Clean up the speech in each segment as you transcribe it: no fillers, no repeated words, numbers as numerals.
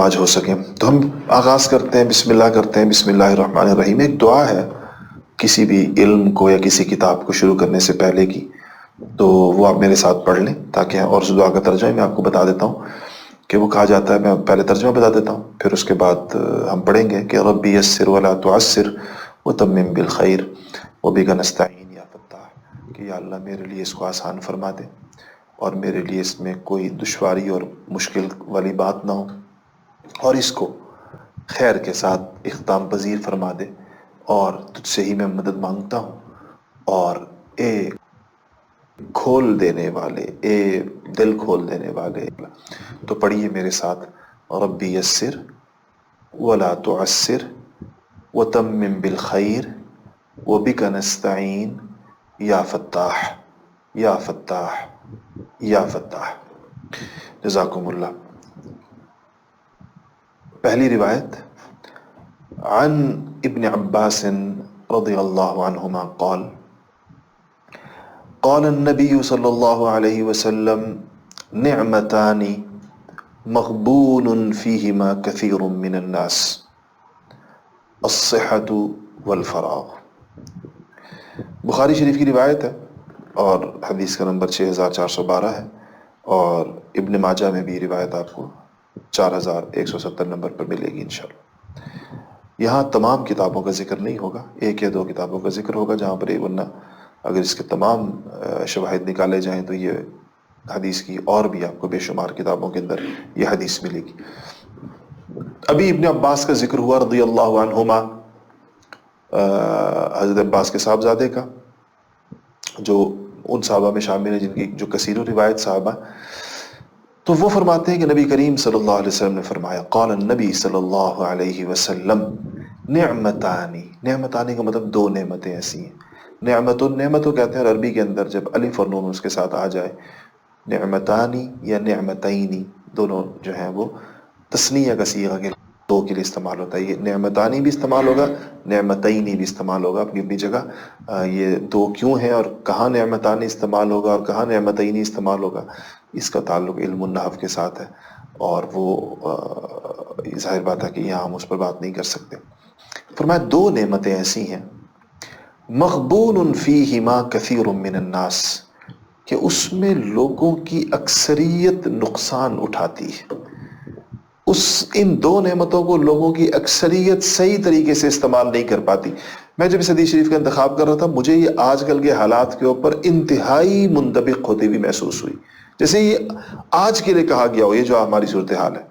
آج ہو سکیں تو ہم آغاز کرتے ہیں، بسم اللہ کرتے ہیں، بسم اللہ الرحمن الرحیم۔ ایک دعا ہے کسی بھی علم کو یا کسی کتاب کو شروع کرنے سے پہلے کی، تو وہ آپ میرے ساتھ پڑھ لیں تاکہ، اور اس دعا کا ترجمہ میں آپ کو بتا دیتا ہوں کہ وہ کہا جاتا ہے۔ میں پہلے ترجمہ بتا دیتا ہوں، پھر اس کے بعد ہم پڑھیں گے کہ ربی یسر ولا تعسر وتمم بالخیر وبک نستعین یا فتاح، کہ یا اللہ میرے لیے اس کو آسان فرما دے اور میرے لیے اس میں کوئی دشواری اور مشکل والی بات نہ ہو، اور اس کو خیر کے ساتھ اختتام پذیر فرما دے، اور تجھ سے ہی میں مدد مانگتا ہوں، اور اے کھول دینے والے، اے دل کھول دینے والے۔ تو پڑھیے میرے ساتھ، ربی یسر ولا تعسر وتمم بالخیر وبک نستعین یا فتاح یا فتاح یا فتاح۔ جزاکم اللہ۔ پہلی روایت عن ابن عباس رضی اللہ عنہما قال قال النبی صلی اللہ علیہ وسلم نعمتان مغبون فیہما کثیر من الناس الصحۃ والفراغ۔ بخاری شریف کی روایت ہے اور حدیث کا نمبر 6412 ہے، اور ابن ماجہ میں بھی روایت آپ کو 4170 نمبر پر ملے گی انشاءاللہ۔ یہاں تمام کتابوں کا ذکر نہیں ہوگا، ایک یا دو کتابوں کا ذکر ہوگا جہاں پر، ورنہ اگر اس کے تمام شواہد نکالے جائیں تو یہ حدیث کی اور بھی آپ کو بے شمار کتابوں کے اندر یہ حدیث ملے گی۔ ابھی ابن عباس کا ذکر ہوا رضی اللہ عنہما، حضرت عباس کے صاحبزادے کا، جو ان صحابہ میں شامل ہیں جن کی جو کثیر روایت صحابہ، تو وہ فرماتے ہیں کہ نبی کریم صلی اللہ علیہ وسلم نے فرمایا، قال النبی صلی اللہ علیہ وسلم نعمتانی، نعمتانی کا مطلب دو نعمتیں ایسی ہیں۔ نعمت کو کہتے ہیں عربی کے اندر جب الف اور نون اس کے ساتھ آ جائے، نعمتانی یا نعمتینی دونوں جو ہیں وہ تثنیہ کا صیغہ کے دو کے لیے استعمال ہوتا ہے۔ یہ نعمتانی بھی استعمال ہوگا، نعمتینی بھی استعمال ہوگا اپنی اپنی جگہ۔ یہ دو کیوں ہیں اور کہاں نعمتانی استعمال ہوگا اور کہاں نعمتینی استعمال ہوگا، اس کا تعلق علم النحو کے ساتھ ہے، اور وہ ظاہر بات ہے کہ یہاں ہم اس پر بات نہیں کر سکتے۔ فرمایا دو نعمتیں ایسی ہیں مغبون فیہما کثیر من الناس، کہ اس میں لوگوں کی اکثریت نقصان اٹھاتی ہے۔ ان دو نعمتوں کو لوگوں کی اکثریت صحیح طریقے سے استعمال نہیں کر پاتی۔ میں جب اس حدیث شریف کا انتخاب کر رہا تھا، مجھے یہ آج کل کے حالات کے اوپر انتہائی منطبق ہوتی ہوئی محسوس ہوئی، جیسے یہ آج کے لیے کہا گیا ہو، یہ جو ہماری صورتحال ہے۔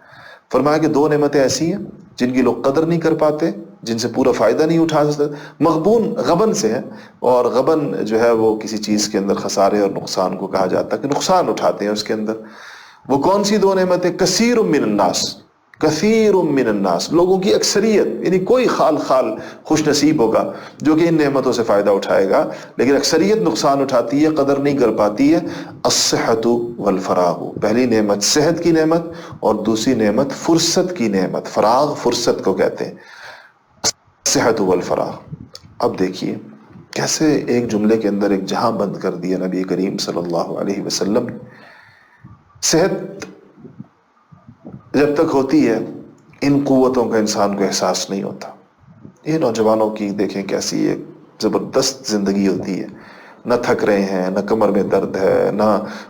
فرمایا کہ دو نعمتیں ایسی ہیں جن کی لوگ قدر نہیں کر پاتے، جن سے پورا فائدہ نہیں اٹھا سکتے۔ مغبون غبن سے ہے، اور غبن جو ہے وہ کسی چیز کے اندر خسارے اور نقصان کو کہا جاتا ہے کہ نقصان اٹھاتے ہیں اس کے اندر۔ وہ کون سی دو نعمتیں؟ کثیر من الناس، کثیر من الناس، لوگوں کی اکثریت، یعنی کوئی خال خوش نصیب ہوگا جو کہ ان نعمتوں سے فائدہ اٹھائے گا، لیکن اکثریت نقصان اٹھاتی ہے، قدر نہیں کر پاتی ہے۔ الصحۃ والفراغ، پہلی نعمت صحت کی نعمت، اور دوسری نعمت فرصت کی نعمت۔ فراغ فرصت کو کہتے ہیں، الصحۃ والفراغ۔ اب دیکھیے کیسے ایک جملے کے اندر ایک جہاں بند کر دیا نبی کریم صلی اللہ علیہ وسلم نے۔ صحت جب تک ہوتی ہے ان قوتوں کا انسان کو احساس نہیں ہوتا۔ یہ نوجوانوں کی دیکھیں کیسی ایک زبردست زندگی ہوتی ہے، نہ تھک رہے ہیں، نہ کمر میں درد ہے، نہ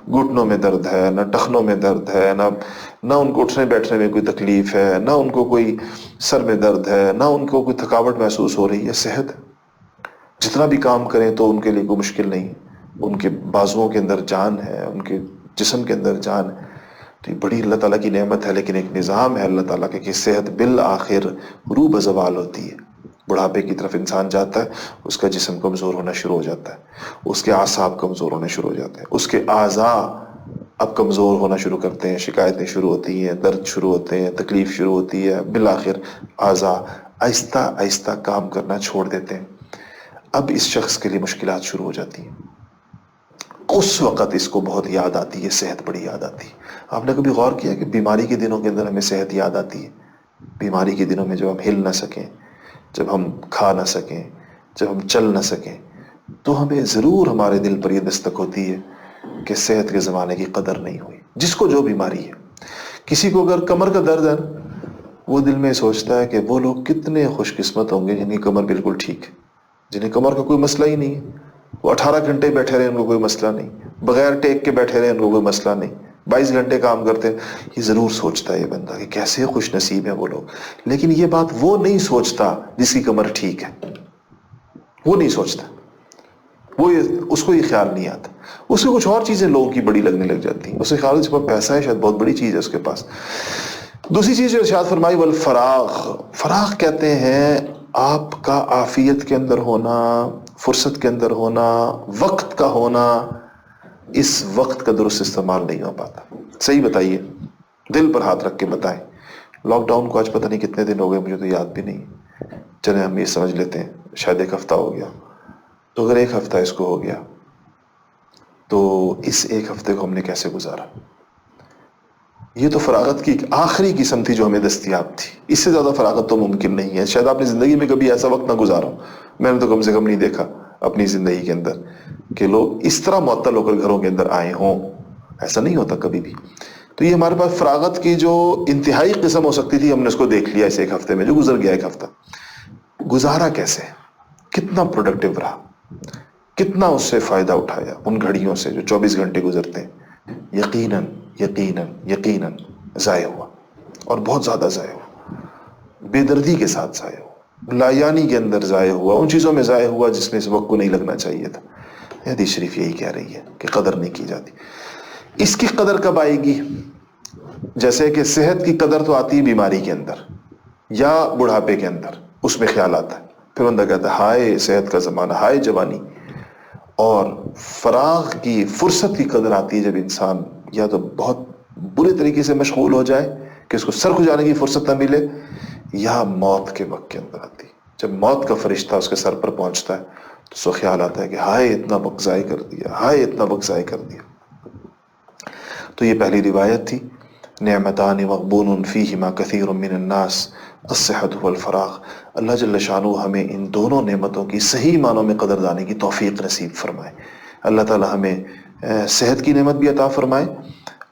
گھٹنوں میں درد ہے، نہ ٹخنوں میں درد ہے، نہ ان کو اٹھنے بیٹھنے میں کوئی تکلیف ہے، نہ ان کو کوئی سر میں درد ہے، نہ ان کو کوئی تھکاوٹ محسوس ہو رہی ہے۔ صحت، جتنا بھی کام کریں تو ان کے لیے کوئی مشکل نہیں، ان کے بازوؤں کے اندر جان ہے، ان کے جسم کے اندر جان ہے۔ تو یہ بڑی اللہ تعالیٰ کی نعمت ہے، لیکن ایک نظام ہے اللہ تعالیٰ کے کہ صحت بالآخر روح بزوال ہوتی ہے۔ بڑھاپے کی طرف انسان جاتا ہے، اس کا جسم کمزور ہونا شروع ہو جاتا ہے، اس کے اعصاب کمزور ہونا شروع ہو جاتے ہیں، اس کے اعضاء اب کمزور ہونا شروع کرتے ہیں، شکایتیں شروع ہوتی ہیں، درد شروع ہوتے ہیں، تکلیف شروع ہوتی ہے، بالآخر اعضاء آہستہ آہستہ کام کرنا چھوڑ دیتے ہیں۔ اب اس شخص کے لیے مشکلات شروع ہو جاتی ہیں۔ اس وقت اس کو بہت یاد آتی ہے، صحت بڑی یاد آتی ہے۔ آپ نے کبھی غور کیا کہ بیماری کے دنوں کے اندر ہمیں صحت یاد آتی ہے؟ بیماری کے دنوں میں جب ہم ہل نہ سکیں، جب ہم کھا نہ سکیں، جب ہم چل نہ سکیں، تو ہمیں ضرور ہمارے دل پر یہ دستک ہوتی ہے کہ صحت کے زمانے کی قدر نہیں ہوئی۔ جس کو جو بیماری ہے، کسی کو اگر کمر کا درد ہے وہ دل میں سوچتا ہے کہ وہ لوگ کتنے خوش قسمت ہوں گے جن کی کمر بالکل ٹھیک ہے، جنہیں کمر کا کوئی مسئلہ ہی نہیں ہے، وہ 18 گھنٹے بیٹھے رہے ان کو کوئی مسئلہ نہیں، بغیر ٹیک کے بیٹھے رہے ان کو کوئی مسئلہ نہیں، 22 گھنٹے کام کرتے ہیں۔ یہ ضرور سوچتا ہے یہ بندہ کہ کیسے خوش نصیب ہیں وہ لوگ، لیکن یہ بات وہ نہیں سوچتا جس کی کمر ٹھیک ہے، وہ نہیں سوچتا، اس کو یہ خیال نہیں آتا، اس کو کچھ اور چیزیں لوگوں کی بڑی لگنے لگ جاتی ہیں، اس کے خیال میں اس پر پیسہ ہے، شاید بہت بڑی چیز ہے اس کے پاس۔ دوسری چیز جو ارشاد فرمائی والفراغ، فراغ کہتے ہیں آپ کا عافیت کے اندر ہونا، فرصت کے اندر ہونا، وقت کا ہونا، اس وقت کا درست استعمال نہیں ہو پاتا۔ صحیح بتائیے، دل پر ہاتھ رکھ کے بتائیں، لاک ڈاؤن کو آج پتہ نہیں کتنے دن ہو گئے، مجھے تو یاد بھی نہیں، چلیں ہم یہ سمجھ لیتے ہیں شاید 1 ہفتہ ہو گیا، تو اگر 1 ہفتہ اس کو ہو گیا تو اس 1 ہفتے کو ہم نے کیسے گزارا؟ یہ تو فراغت کی آخری قسم تھی جو ہمیں دستیاب تھی، اس سے زیادہ فراغت تو ممکن نہیں ہے۔ شاید آپ نے زندگی میں کبھی ایسا وقت نہ گزارا ہو، میں نے تو کم سے کم نہیں دیکھا اپنی زندگی کے اندر کہ لوگ اس طرح معطل ہو کر گھروں کے اندر آئے ہوں، ایسا نہیں ہوتا کبھی بھی۔ تو یہ ہمارے پاس فراغت کی جو انتہائی قسم ہو سکتی تھی، ہم نے اس کو دیکھ لیا اس 1 ہفتے میں جو گزر گیا۔ 1 ہفتہ گزارا کیسے، کتنا پروڈکٹیو رہا، کتنا اس سے فائدہ اٹھایا ان گھڑیوں سے جو 24 گھنٹے گزرتے ہیں، یقیناً یقیناً یقیناً ضائع ہوا، اور بہت زیادہ ضائع ہوا، بے دردی کے ساتھ ضائع ہوا، لایانی کے اندر ضائع ہوا، ان چیزوں میں ضائع ہوا جس میں اس وقت کو نہیں لگنا چاہیے تھا۔ حدیث شریف یہی کہہ رہی ہے کہ قدر نہیں کی جاتی۔ اس کی قدر کب آئے گی؟ جیسے کہ صحت کی قدر تو آتی ہے بیماری کے اندر یا بڑھاپے کے اندر، اس میں خیال آتا ہے، پھر بندہ کہتا ہے ہائے صحت کا زمانہ، ہائے جوانی۔ اور فراغ کی، فرصت کی قدر آتی ہے جب انسان یا تو بہت برے طریقے سے مشغول ہو جائے کہ اس کو سر کھجانے کی فرصت نہ ملے، یا موت کے وقت کے اندر آتی ہے، جب موت کا فرشتہ اس کے سر پر پہنچتا ہے تو اس کو خیال آتا ہے کہ ہائے اتنا وقت ضائع کر دیا، ہائے اتنا وقت ضائع کر دیا۔ تو یہ پہلی روایت تھی، نعمتان مغبون فیہما کثیر من الناس الصحت والفراغ۔ اللہ جل شانہ ہمیں ان دونوں نعمتوں کی صحیح معنوں میں قدردانی کی توفیق نصیب فرمائے۔ اللہ تعالی ہمیں صحت کی نعمت بھی عطا فرمائے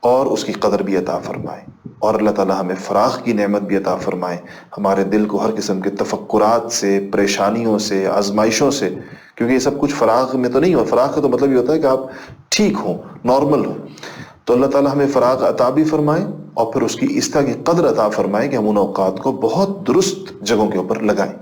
اور اس کی قدر بھی عطا فرمائے، اور اللہ تعالی ہمیں فراغ کی نعمت بھی عطا فرمائے، ہمارے دل کو ہر قسم کے تفکرات سے، پریشانیوں سے، آزمائشوں سے، کیونکہ یہ سب کچھ فراغ میں تو نہیں ہو۔ فراغ کا تو مطلب یہ ہوتا ہے کہ آپ ٹھیک ہوں، نارمل ہوں۔ تو اللہ تعالی ہمیں فراغ عطا بھی فرمائے اور پھر اس کی اس طرح کی قدر عطا فرمائے کہ ہم ان اوقات کو بہت درست جگہوں کے اوپر لگائیں۔